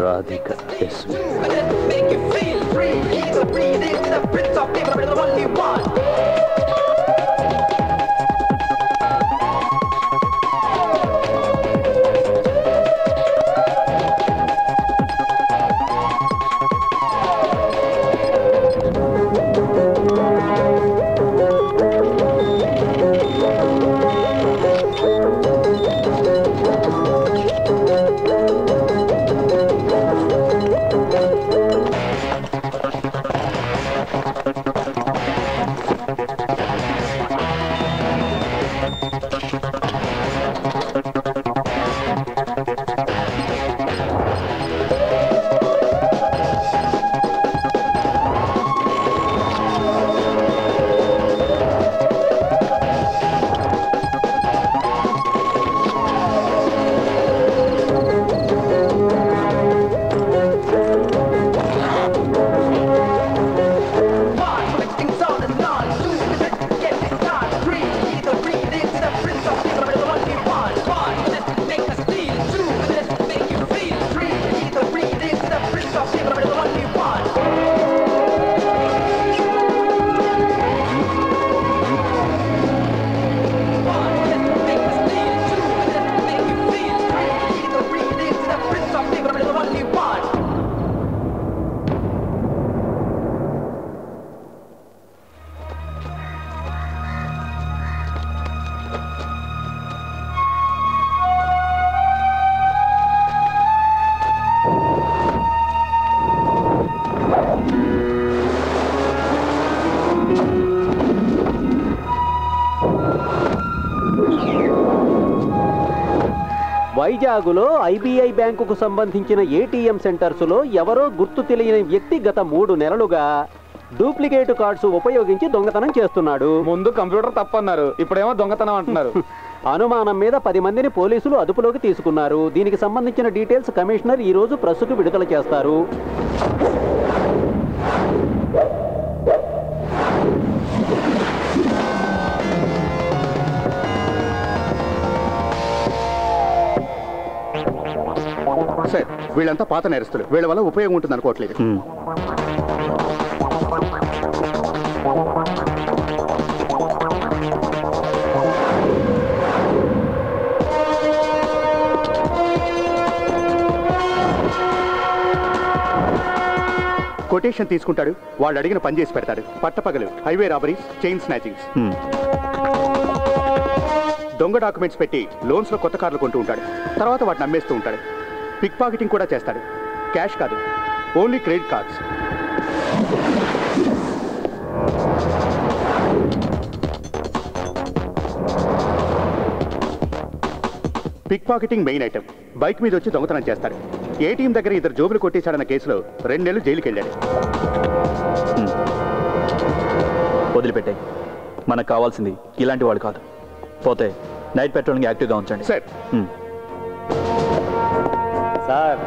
Radhika SV. వైజాగులో IBI బ్యాంకుకు సంబంధించిన ATM సెంటర్స్లో ఎవరో గుర్తు తెలియని వ్యక్తి గత 3 నెలలుగా డూప్లికేట్ కార్డ్స్ ఉపయోగించి దొంగతనం చేస్తున్నాడు. ముందు కంప్యూటర్ తప్పన్నారు, ఇప్పుడేమో దొంగతనం అంటున్నారు. అనుమానం మీద 10 మందిని పోలీసులు అదుపులోకి తీసుకున్నారు. దీనికి సంబంధించిన డీటెయిల్స్ కమిషనర్ ఈ రోజు ప్రెస్కు విడుదల చేస్తారు. సార్, వీళ్ళంతా పాత నేరస్తులు. వీళ్ళ వల్ల ఉపయోగం ఉంటుంది అనుకోవట్లేదు. కొటేషన్ తీసుకుంటాడు, వాళ్ళు అడిగిన పని చేసి పెడతాడు. పట్టపగలు హైవే రాబరీస్, చైన్ స్నాచింగ్స్. దొంగ డాక్యుమెంట్స్ పెట్టి లోన్స్ లో కొత్త కార్లు కొంటూ ఉంటాడు. తర్వాత వాటిని అమ్మేస్తూ ఉంటాడు. పిక్ పాకెటింగ్ కూడా చేస్తాడు. క్యాష్ కాదు, only credit cards. Pickpocketing main item. Bike మీద వచ్చి దొంగతనం చేస్తాడు. ఏటీఎం దగ్గర 2 జోబులు కొట్టేశాడన్న కేసులో 2 నెలలు జైలుకి వెళ్ళాడు. వదిలిపెట్టాయి. మనకు కావాల్సింది ఇలాంటి వాడు కాదు. పోతే నైట్ పెట్రోలింగ్ యాక్టివ్గా ఉంచండి. సార్. సార్,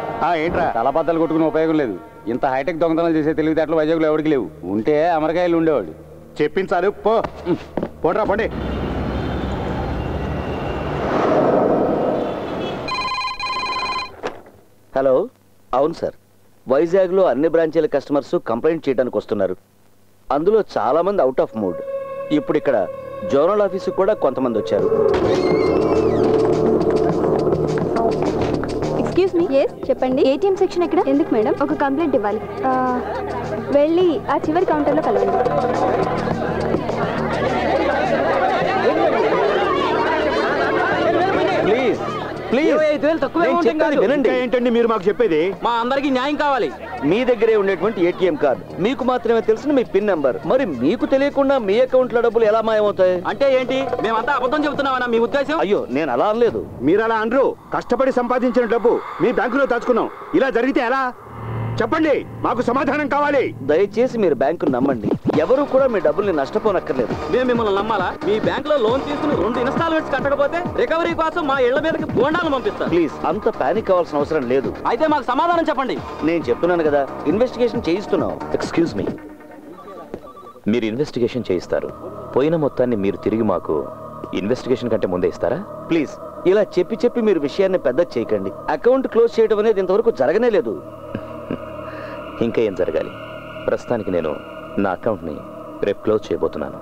ఏంట్రా? తలబద్దలు కొట్టుకునే ఉపయోగం లేదు. ఇంత హైటెక్ దొంగతనాలు చేసే తెలివితేటలు వైజాగ్లో ఎవరికి లేవు. ఉంటే అమెరికాయలు ఉండేవాడు. చెప్పించాలి. పోండ్రా పోండి. హలో, అవును సార్. వైజాగ్లో అన్ని బ్రాంచీల కస్టమర్స్ కంప్లైంట్ చేయడానికి వస్తున్నారు. అందులో చాలామంది అవుట్ ఆఫ్ మూడ్. ఇప్పుడు ఇక్కడ జోనల్ ఆఫీసుకు కూడా కొంతమంది వచ్చారు. Excuse me. ఎస్, చెప్పండి. ఏటీఎం సెక్షన్ ఎక్కడ? ఎందుకు మేడం? ఒక కంప్లైంట్ ఇవ్వాలి. వెళ్ళి ఆ చివరి కౌంటర్లో కలవండి. ప్లీజ్ ప్లీజ్, వినండి. ఏంటండి మీరు మాకు చెప్పేది? మా అందరికి న్యాయం కావాలి. మీ దగ్గరే ఉండేటువంటి ఏటీఎం కార్డు, మీకు మాత్రమే తెలిసిన మీ పిన్ నెంబర్. మరి మీకు తెలియకుండా మీ అకౌంట్ లో డబ్బులు ఎలా మాయమవుతాయి? అంటే ఏంటి? మేమంతా అబద్ధం చెబుతున్నామన్నా మీ ఉద్దేశం? అయ్యో, నేను అలా అనలేదు. మీరు అలా అనరు. కష్టపడి సంపాదించిన డబ్బు మీ బ్యాంకులో దాచుకున్నాం. ఇలా జరిగితే ఎలా? చెప్పండి, మాకు సమాధానం కావాలి. దయచేసి మీరు బ్యాంకును నమ్మండి. ఎవరు కూడా మీ డబ్బుల్ని నష్టపోనక్కర్లేదు. మేము మిమ్మల్ని నమ్మాలా? మీ బ్యాంకులో లోన్ తీసుకుని 2 ఇన్స్టాల్మెంట్స్ కట్టకపోతే రికవరీ కోసం మా ఇళ్ల మీదకి బోండాలను పంపిస్తారు. ప్లీజ్, అంత పానిక్ అవ్వాల్సిన అవసరం లేదు. అయితే మాకు సమాధానం చెప్పండి. నేను చెప్తున్నాను కదా, ఇన్వెస్టిగేషన్ చేయిస్తున్నాం. ఎక్స్క్యూజ్ మీ, మీరు ఇన్వెస్టిగేషన్ చేయిస్తారు. పోయిన మొత్తాన్ని మీరు తిరిగి మాకు ఇన్వెస్టిగేషన్ కంటే ముందే ఇస్తారా? ప్లీజ్, ఇలా చెప్పి చెప్పి మీరు విషయాన్ని పెద్ద చేయకండి. అకౌంట్ క్లోజ్ చేయడం అనేది ఇంతవరకు జరగనే లేదు. ఇంకా ఏం జరగాలి? ప్రస్తుతానికి నేను నా అకౌంట్ని రేపు క్లోజ్ చేయబోతున్నాను.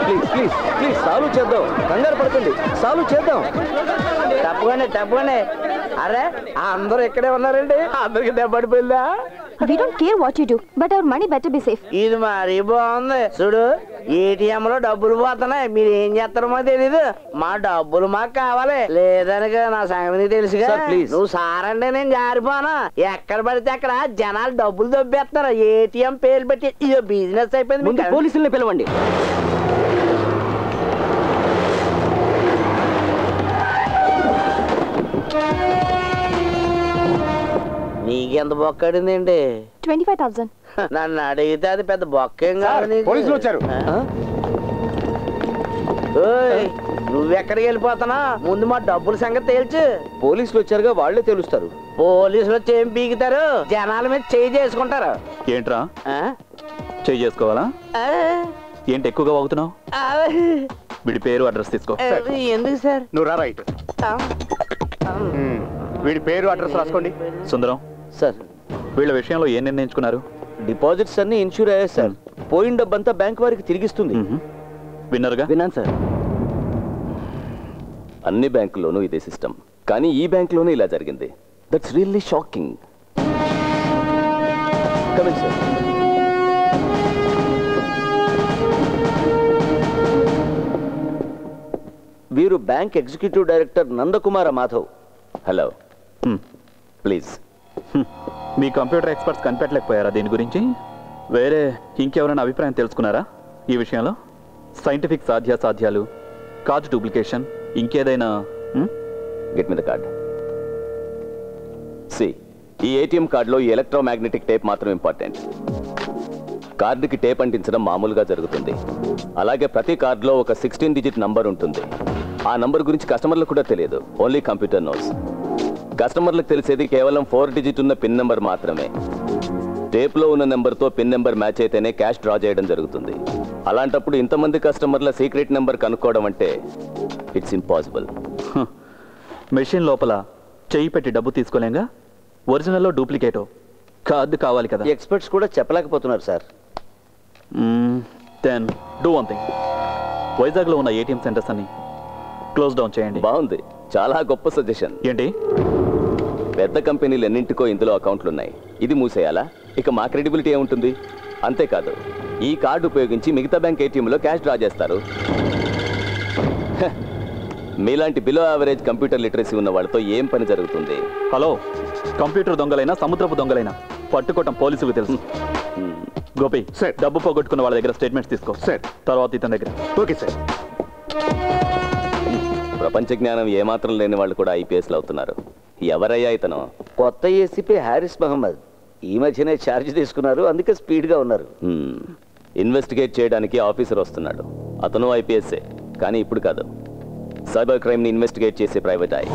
ప్లీజ్ ప్లీజ్ ప్లీజ్ సాల్వ్ చేద్దాం, కంగారు పడకండి, సాల్వ్ చేద్దాం. తప్పగానే అరే అందరూ ఇక్కడే ఉన్నారండి, అందరికి దెబ్బడిపోయిందా? We don't care what you do, but our money better be safe. ఇది మరీ బాగుంది. చూడు, ఏటీఎం లో డబ్బులు పోతున్నాయి, మీరు ఏం చేస్తారో మాకు తెలీదు. మా డబ్బులు మాకు కావాలి, లేదనక నా సంగతి తెలుసుగా. Sir, please. నువ్వు సారంటే నేను జారిపోనా? ఎక్కడ పడితే అక్కడ జనాలు డబ్బులు దొబ్బేస్తున్నారు. ఏటీఎం పేరు పెట్టి ఇదో బిజినెస్ అయిపోయింది. ముందు పోలీసుల్ని పిలవండి. నీకెంత బొక్కడిందండి? 25,000. నన్ను అడిగితే అది పెద్ద బొక్కేం కాదు నీకు. పోలీసులు వచ్చారు. ఓయ్, నువ్వెక్కడికి వెళ్ళిపోతున్నా? ముందు మా డబ్బుల సంగతి తేల్చు. పోలీసులు వచ్చారుగా, వాళ్లే తెలుస్తారు. పోలీసులు వచ్చి ఏం పీకుతారు? జనాల మీద చేయి చేసుకుంటారు. ఏంట్రా ఆ? చేయి చేసుకోవాలా? ఆ? ఏంటి ఎక్కువగా వాగుతున్నావు? ఆ? వీడి పేరు అడ్రస్ తీసుకో. ఎందుకు సార్? నువ్వు రా రైట్. వీడి పేరు అడ్రస్ రాసుకోండి. సుందరం, సార్, వీళ్ళ విషయంలో ఏం నిర్ణయించుకున్నారు? డిపాజిట్స్ అన్ని ఇన్సూర్ అయ్యాయి సార్. పోయిన డబ్బంతా బ్యాంక్ వారికి తిరిగిస్తుంది. విన్నారుగా? విన్నాను సార్. అన్ని బ్యాంకుల్లోనూ ఇదే సిస్టమ్, కానీ ఈ బ్యాంకులోనూ ఇలా జరిగింది. That's really shocking. Coming sir. వీరు bank executive director Nandakumara Madhav. Hello, please. మీ కంప్యూటర్ ఎక్స్పర్ట్స్ కనిపెట్టలేకపోయారా దీని గురించి? వేరే ఇంకెవరైనా అభిప్రాయం తెలుసుకున్నారా ఈ విషయంలో? సైంటిఫిక్ సాధ్యాసాధ్యాలు, కార్డ్ డూప్లికేషన్, ఇంకేదైనా? Get me the card. See, ఈ ఏటీఎం కార్డులో ఈ ఎలక్ట్రోమాగ్నెటిక్ టేప్ మాత్రం ఇంపార్టెంట్. కార్డుకి టేప్ అంటించడం మామూలుగా జరుగుతుంది. అలాగే ప్రతి కార్డులో ఒక 16 డిజిట్ నంబర్ ఉంటుంది. ఆ నంబర్ గురించి కస్టమర్లకు కూడా తెలియదు, ఓన్లీ కంప్యూటర్ నోస్. కస్టమర్లకు తెలిసేది కేవలం 4 డిజిట్ ఉన్న పిన్ నెంబర్ మాత్రమే. టేప్లో ఉన్న నెంబర్తో పిన్ నెంబర్ మ్యాచ్ అయితేనే క్యాష్ డ్రా చేయడం జరుగుతుంది. అలాంటప్పుడు ఇంతమంది కస్టమర్ల సీక్రెట్ నెంబర్ కనుక్కోవడం అంటే ఇట్స్ ఇంపాసిబుల్. మెషిన్ లోపల చెయ్యి పెట్టి డబ్బు తీసుకోలేంగా, ఒరిజినల్లో డూప్లికేటో కార్డు కావాలి కదా. ఎక్స్పర్ట్స్ కూడా చెప్పలేకపోతున్నారు sir. Then do one thing, వైజాగ్లో ఉన్న ఏటీఎం సెంటర్స్ అన్ని క్లోజ్ డౌన్ చేయండి. బాగుంది, చాలా గొప్ప సజెషన్. ఏంటి? పెద్ద కంపెనీలు ఎన్నింటికో ఇందులో అకౌంట్లు ఉన్నాయి. ఇది మూసేయాలా? ఇక మా క్రెడిబిలిటీ ఏముంటుంది? అంతేకాదు, ఈ కార్డు ఉపయోగించి మిగతా బ్యాంక్ ఏటీఎంలో క్యాష్ డ్రా చేస్తారు. మీలాంటి బిలో యావరేజ్ కంప్యూటర్ లిటరసీ ఉన్న వాళ్ళతో ఏం పని జరుగుతుంది? హలో, కంప్యూటర్ దొంగలైనా సముద్రపు దొంగలైనా పట్టుకోవటం పోలీసులకు తెలుసు. గోపి, సార్. డబ్బు పోగొట్టుకున్న వాళ్ళ దగ్గర స్టేట్మెంట్స్ తీసుకో. సార్. తర్వాత ఇతని దగ్గర. Okay sir. ప్రపంచ జ్ఞానం ఏమాత్రం లేని వాళ్ళు కూడా ఐపీఎస్లు అవుతున్నారు. ఎవరయ్యా ఇతను? కొత్త ఏసీపీ హారిస్ మహమ్మద్. ఈ మధ్యనే ఛార్జ్ తీసుకున్నారు, అందుకే స్పీడ్గా ఉన్నారు. ఇన్వెస్టిగేట్ చేయడానికి ఆఫీసర్ వస్తున్నాడు. అతను ఐపీఎస్ఏ, కానీ ఇప్పుడు కాదు. సైబర్ క్రైమ్ని ఇన్వెస్టిగేట్ చేసే ప్రైవేట్ ఐ.